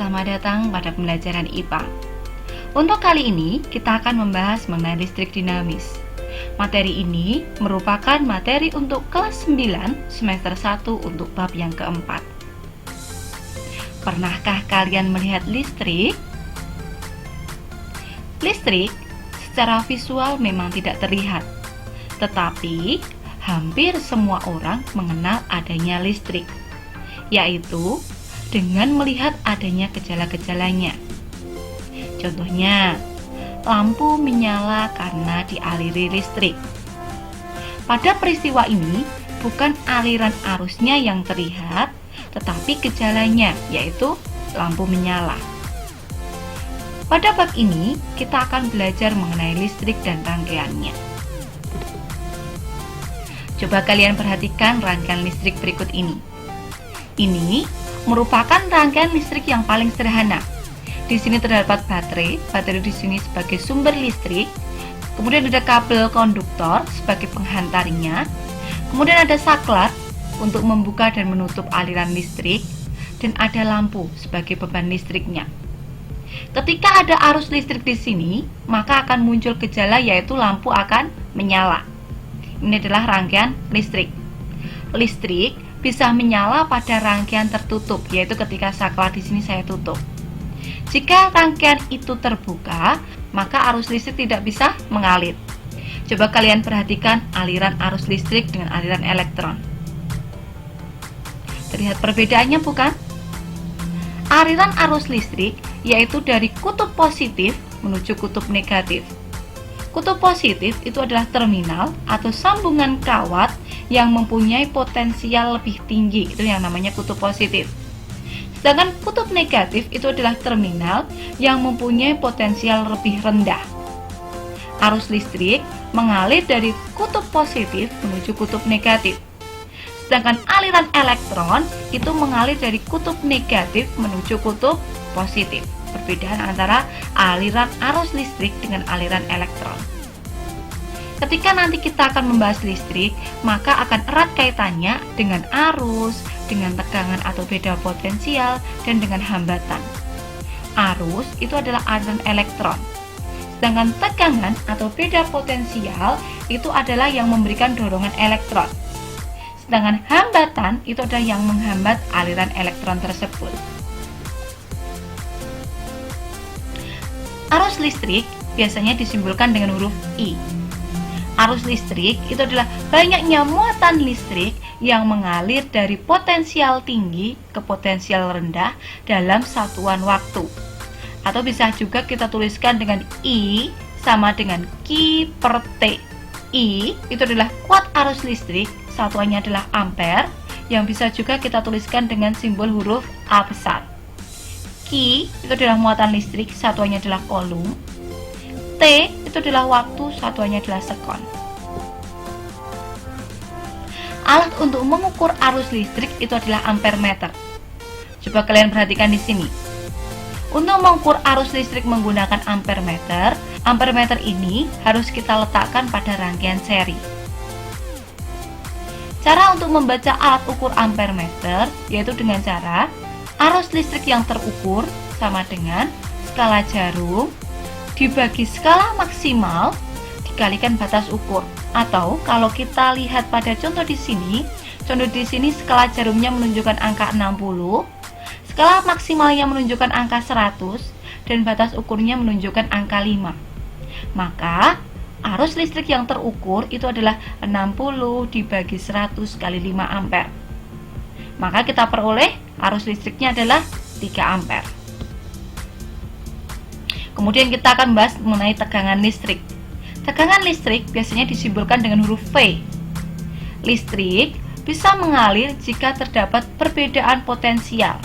selamat datang pada pembelajaran IPA. Untuk kali ini, kita akan membahas mengenai listrik dinamis. Materi ini merupakan materi untuk kelas 9 semester 1 untuk bab yang keempat. Pernahkah kalian melihat listrik? Listrik secara visual memang tidak terlihat, tetapi hampir semua orang mengenal adanya listrik, yaitu dengan melihat adanya gejala-gejalanya. Contohnya, lampu menyala karena dialiri listrik. Pada peristiwa ini, bukan aliran arusnya yang terlihat, tetapi gejalanya, yaitu lampu menyala. Pada bab ini, kita akan belajar mengenai listrik dan rangkaiannya. Coba kalian perhatikan rangkaian listrik berikut ini. Ini merupakan rangkaian listrik yang paling sederhana. Di sini terdapat baterai di sini sebagai sumber listrik. Kemudian ada kabel konduktor sebagai penghantarnya. Kemudian ada saklar untuk membuka dan menutup aliran listrik, dan ada lampu sebagai beban listriknya. Ketika ada arus listrik di sini, maka akan muncul gejala yaitu lampu akan menyala. Ini adalah rangkaian listrik. Listrik bisa menyala pada rangkaian tertutup, yaitu ketika saklar di sini saya tutup. Jika rangkaian itu terbuka, maka arus listrik tidak bisa mengalir. Coba kalian perhatikan aliran arus listrik dengan aliran elektron. Terlihat perbedaannya bukan? Aliran arus listrik yaitu dari kutub positif menuju kutub negatif. Kutub positif itu adalah terminal atau sambungan kawat yang mempunyai potensial lebih tinggi, itu yang namanya kutub positif. Sedangkan kutub negatif itu adalah terminal yang mempunyai potensial lebih rendah. Arus listrik mengalir dari kutub positif menuju kutub negatif. Sedangkan aliran elektron itu mengalir dari kutub negatif menuju kutub positif. Perbedaan antara aliran arus listrik dengan aliran elektron. Ketika nanti kita akan membahas listrik, maka akan erat kaitannya dengan arus, dengan tegangan atau beda potensial, dan dengan hambatan. Arus itu adalah aliran elektron. Sedangkan tegangan atau beda potensial itu adalah yang memberikan dorongan elektron. Sedangkan hambatan itu adalah yang menghambat aliran elektron tersebut. Arus listrik biasanya disimbolkan dengan huruf I. Arus listrik itu adalah banyaknya muatan listrik yang mengalir dari potensial tinggi ke potensial rendah dalam satuan waktu. Atau bisa juga kita tuliskan dengan I sama dengan Q per T. I itu adalah kuat arus listrik, satuannya adalah ampere, yang bisa juga kita tuliskan dengan simbol huruf A besar. Q itu adalah muatan listrik, satuannya adalah coulomb. T itu adalah waktu, satuannya adalah sekon. Alat untuk mengukur arus listrik itu adalah ampermeter. Coba kalian perhatikan di sini. Untuk mengukur arus listrik menggunakan ampermeter, ampermeter ini harus kita letakkan pada rangkaian seri. Cara untuk membaca alat ukur ampermeter yaitu dengan cara arus listrik yang terukur sama dengan skala jarum dibagi skala maksimal dikalikan batas ukur. Atau kalau kita lihat pada contoh di sini skala jarumnya menunjukkan angka 60, skala maksimalnya menunjukkan angka 100, dan batas ukurnya menunjukkan angka 5. Maka arus listrik yang terukur itu adalah 60 dibagi 100 kali 5 ampere. Maka kita peroleh arus listriknya adalah 3 ampere. Kemudian kita akan bahas mengenai tegangan listrik. Tegangan listrik biasanya disimbolkan dengan huruf V. Listrik bisa mengalir jika terdapat perbedaan potensial.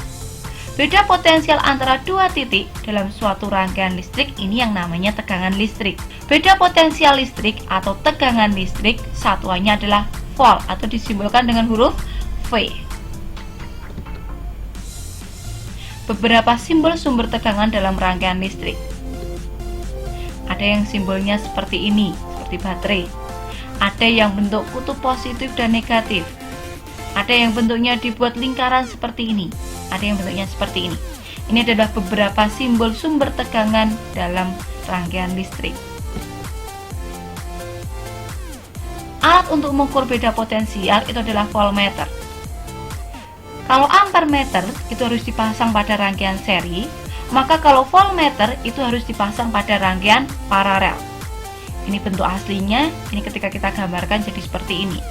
Beda potensial antara dua titik dalam suatu rangkaian listrik ini yang namanya tegangan listrik. Beda potensial listrik atau tegangan listrik satuannya adalah volt atau disimbolkan dengan huruf V. Beberapa simbol sumber tegangan dalam rangkaian listrik. Ada yang simbolnya seperti ini, seperti baterai. Ada yang bentuk kutub positif dan negatif. Ada yang bentuknya dibuat lingkaran seperti ini. Ada yang bentuknya seperti ini. Ini adalah beberapa simbol sumber tegangan dalam rangkaian listrik. Alat untuk mengukur beda potensial itu adalah voltmeter. Kalau ampermeter itu harus dipasang pada rangkaian seri, maka kalau voltmeter itu harus dipasang pada rangkaian paralel. Ini bentuk aslinya, ini ketika kita gambarkan jadi seperti ini.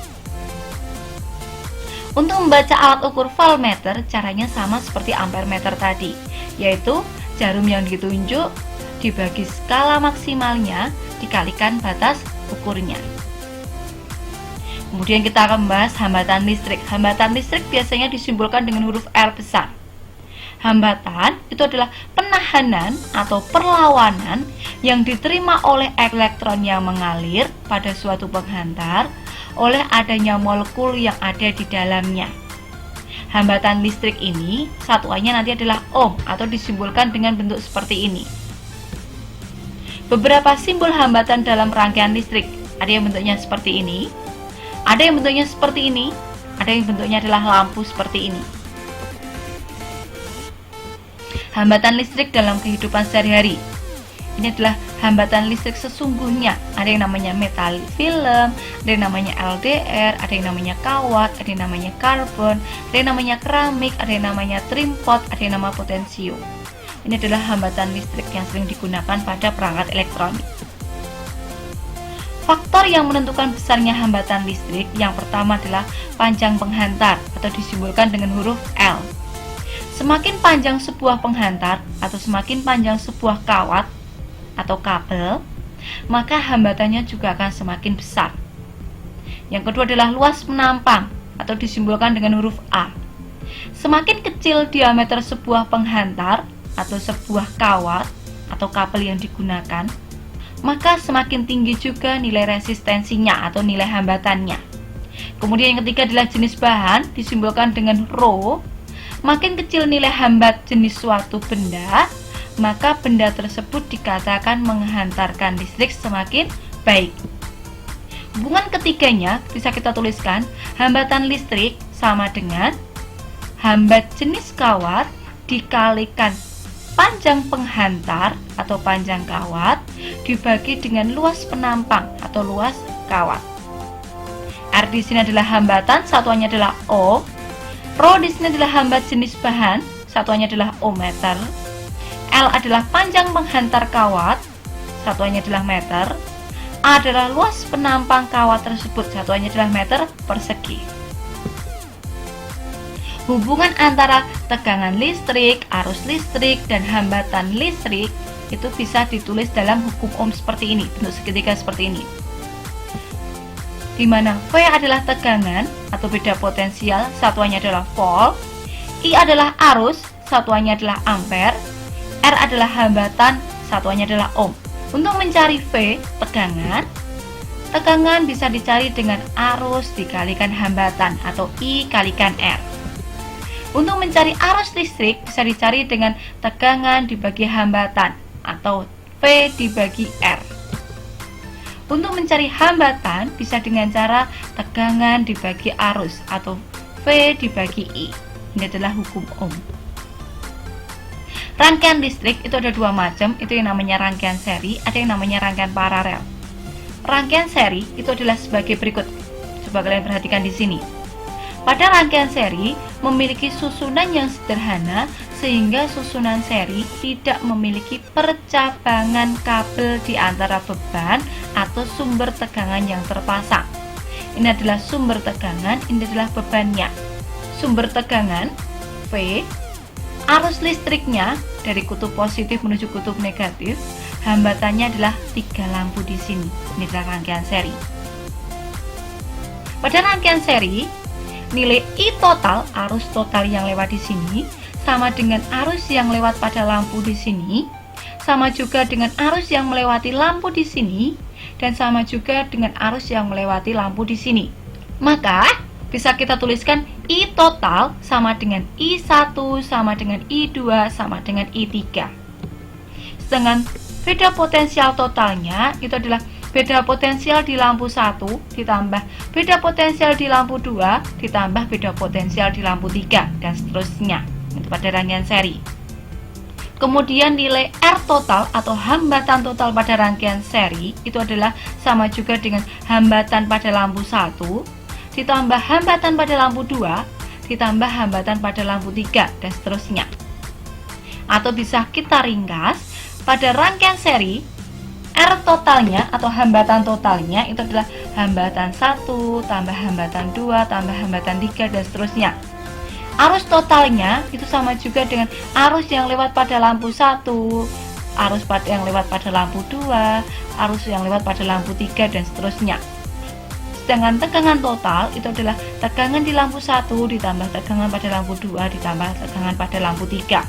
Untuk membaca alat ukur voltmeter, caranya sama seperti ampermeter tadi, yaitu jarum yang ditunjuk dibagi skala maksimalnya dikalikan batas ukurnya. Kemudian kita akan membahas hambatan listrik. Hambatan listrik biasanya disimbolkan dengan huruf R besar. Hambatan itu adalah penahanan atau perlawanan yang diterima oleh elektron yang mengalir pada suatu penghantar oleh adanya molekul yang ada di dalamnya. Hambatan listrik ini satuannya nanti adalah ohm atau disimbolkan dengan bentuk seperti ini. Beberapa simbol hambatan dalam rangkaian listrik, ada yang bentuknya seperti ini, ada yang bentuknya seperti ini, ada yang bentuknya adalah lampu seperti ini. Hambatan listrik dalam kehidupan sehari-hari. Ini adalah hambatan listrik sesungguhnya. Ada yang namanya metal film, ada yang namanya LDR, ada yang namanya kawat, ada yang namanya karbon, ada yang namanya keramik, ada yang namanya trimpot, ada yang namanya potensium. Ini adalah hambatan listrik yang sering digunakan pada perangkat elektronik. Faktor yang menentukan besarnya hambatan listrik yang pertama adalah panjang penghantar atau disimbolkan dengan huruf L. Semakin panjang sebuah penghantar atau semakin panjang sebuah kawat atau kabel, maka hambatannya juga akan semakin besar. Yang kedua adalah luas penampang atau disimbolkan dengan huruf A. Semakin kecil diameter sebuah penghantar atau sebuah kawat atau kabel yang digunakan, maka semakin tinggi juga nilai resistensinya atau nilai hambatannya. Kemudian yang ketiga adalah jenis bahan, disimbolkan dengan rho. Makin kecil nilai hambat jenis suatu benda, maka benda tersebut dikatakan menghantarkan listrik semakin baik. Hubungan ketiganya bisa kita tuliskan, hambatan listrik sama dengan hambat jenis kawat dikalikan panjang penghantar atau panjang kawat dibagi dengan luas penampang atau luas kawat. R di sini adalah hambatan, satuannya adalah ohm. Rho di sini adalah hambat jenis bahan, satuannya adalah ohmmeter. L adalah panjang penghantar kawat, satuannya adalah meter. A adalah luas penampang kawat tersebut, satuannya adalah meter persegi. Hubungan antara tegangan listrik, arus listrik, dan hambatan listrik itu bisa ditulis dalam hukum Ohm seperti ini, bentuk segitiga seperti ini. Di mana V adalah tegangan atau beda potensial, satuannya adalah volt. I adalah arus, satuannya adalah ampere. R adalah hambatan, satuannya adalah ohm. Untuk mencari V, tegangan bisa dicari dengan arus dikalikan hambatan atau I kalikan R. Untuk mencari arus listrik bisa dicari dengan tegangan dibagi hambatan atau V dibagi R. Untuk mencari hambatan bisa dengan cara tegangan dibagi arus atau V dibagi I. Ini adalah hukum Ohm. Rangkaian listrik itu ada dua macam, itu yang namanya rangkaian seri, ada yang namanya rangkaian paralel. Rangkaian seri itu adalah sebagai berikut. Coba kalian perhatikan di sini. Pada rangkaian seri memiliki susunan yang sederhana sehingga susunan seri tidak memiliki percabangan kabel di antara beban atau sumber tegangan yang terpasang. Ini adalah sumber tegangan, ini adalah bebannya. Sumber tegangan V, arus listriknya dari kutub positif menuju kutub negatif, hambatannya adalah 3 lampu di sini. Ini adalah rangkaian seri. Pada rangkaian seri, nilai I total, arus total yang lewat di sini, sama dengan arus yang lewat pada lampu di sini, sama juga dengan arus yang melewati lampu di sini, dan sama juga dengan arus yang melewati lampu di sini. Maka, bisa kita tuliskan I total sama dengan I1 sama dengan I2 sama dengan I3. Sedangkan beda potensial totalnya itu adalah beda potensial di lampu 1 ditambah beda potensial di lampu 2 ditambah beda potensial di lampu 3 dan seterusnya. Itu pada rangkaian seri. Kemudian nilai R total atau hambatan total pada rangkaian seri itu adalah sama juga dengan hambatan pada lampu 1 ditambah hambatan pada lampu 2 ditambah hambatan pada lampu 3 dan seterusnya. Atau bisa kita ringkas, pada rangkaian seri R totalnya atau hambatan totalnya itu adalah hambatan 1 tambah hambatan 2 tambah hambatan 3 dan seterusnya. Arus totalnya itu sama juga dengan arus yang lewat pada lampu 1, arus yang lewat pada lampu 2, arus yang lewat pada lampu 3 dan seterusnya. Sedangkan tegangan total itu adalah tegangan di lampu 1 ditambah tegangan pada lampu 2 ditambah tegangan pada lampu 3.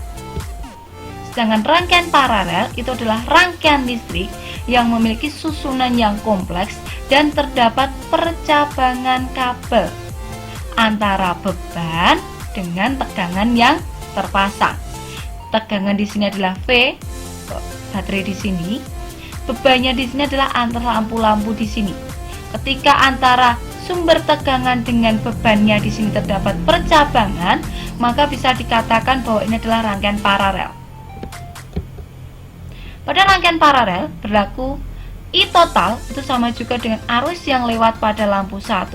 Sedangkan rangkaian paralel itu adalah rangkaian listrik yang memiliki susunan yang kompleks dan terdapat percabangan kabel antara beban dengan tegangan yang terpasang. Tegangan di sini adalah V, baterai di sini. Bebannya di sini adalah antara lampu-lampu di sini. Ketika antara sumber tegangan dengan bebannya di sini terdapat percabangan, maka bisa dikatakan bahwa ini adalah rangkaian paralel. Pada rangkaian paralel berlaku I total itu sama juga dengan arus yang lewat pada lampu 1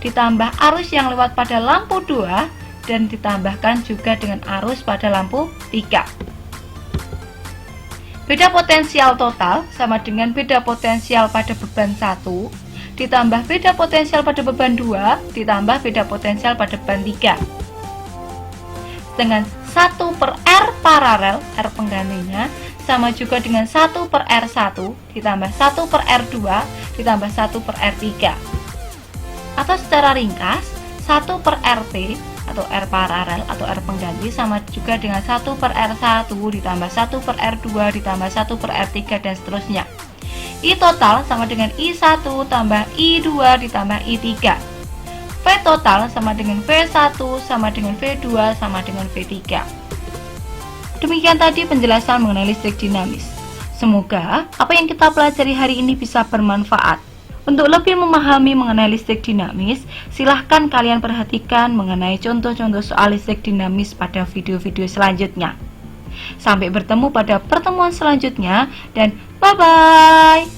ditambah arus yang lewat pada lampu 2 dan ditambahkan juga dengan arus pada lampu 3. Beda potensial total sama dengan beda potensial pada beban 1 ditambah beda potensial pada beban 2 ditambah beda potensial pada beban 3. Dengan 1 per R paralel, R penggantinya sama juga dengan 1 per R1 ditambah 1 per R2 ditambah 1 per R3. Atau secara ringkas, 1 per RP atau R paralel atau R pengganti sama juga dengan 1 per R1 ditambah 1 per R2 ditambah 1 per R3 dan seterusnya. I total sama dengan I1 tambah I2 ditambah I3. V total sama dengan V1 sama dengan V2 sama dengan V3. Demikian tadi penjelasan mengenai listrik dinamis. Semoga apa yang kita pelajari hari ini bisa bermanfaat. Untuk lebih memahami mengenai listrik dinamis, silahkan kalian perhatikan mengenai contoh-contoh soal listrik dinamis pada video-video selanjutnya. Sampai bertemu pada pertemuan selanjutnya dan bye-bye!